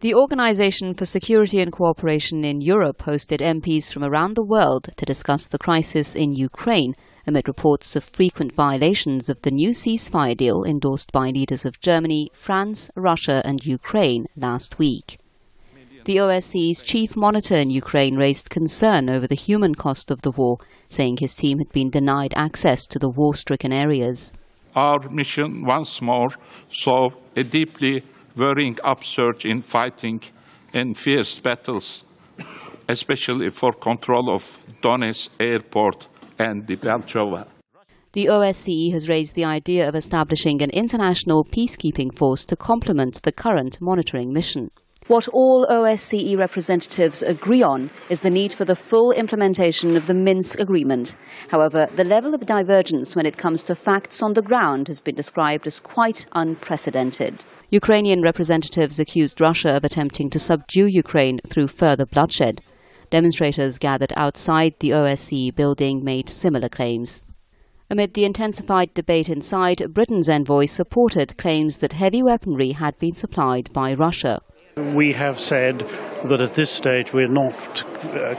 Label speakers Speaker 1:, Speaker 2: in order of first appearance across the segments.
Speaker 1: The Organisation for Security and Cooperation in Europe hosted MPs from around the world to discuss the crisis in Ukraine amid reports of frequent violations of the new ceasefire deal endorsed by leaders of Germany, France, Russia and Ukraine last week. The OSCE's chief monitor in Ukraine raised concern over the human cost of the war, saying his team had been denied access to the war-stricken areas.
Speaker 2: Our mission once more saw a deeply worrying upsurge in fighting and fierce battles, especially for control of Donetsk airport and the Belchova.
Speaker 1: The OSCE has raised the idea of establishing an international peacekeeping force to complement the current monitoring mission. What all OSCE representatives agree on is the need for the full implementation of the Minsk agreement. However, the level of divergence when it comes to facts on the ground has been described as quite unprecedented. Ukrainian representatives accused Russia of attempting to subdue Ukraine through further bloodshed. Demonstrators gathered outside the OSCE building made similar claims. Amid the intensified debate inside, Britain's envoy supported claims that heavy weaponry had been supplied by Russia.
Speaker 3: We have said that at this stage we're not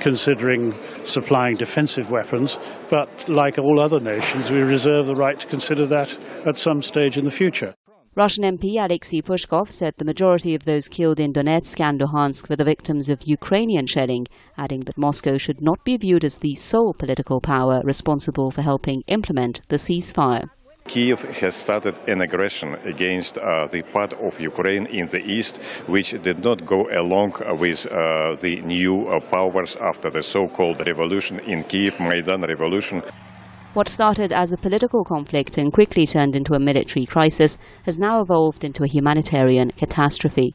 Speaker 3: considering supplying defensive weapons, but like all other nations, we reserve the right to consider that at some stage in the future.
Speaker 1: Russian MP Alexei Pushkov said the majority of those killed in Donetsk and Luhansk were the victims of Ukrainian shelling, adding that Moscow should not be viewed as the sole political power responsible for helping implement the ceasefire.
Speaker 4: Kiev has started an aggression against the part of Ukraine in the east, which did not go along with the new powers after the so-called revolution in Kiev, Maidan revolution.
Speaker 1: What started as a political conflict and quickly turned into a military crisis has now evolved into a humanitarian catastrophe.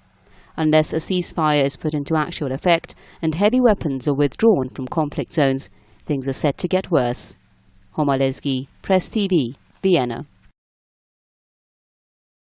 Speaker 1: Unless a ceasefire is put into actual effect and heavy weapons are withdrawn from conflict zones, things are set to get worse. Homolesky, Press TV, Vienna.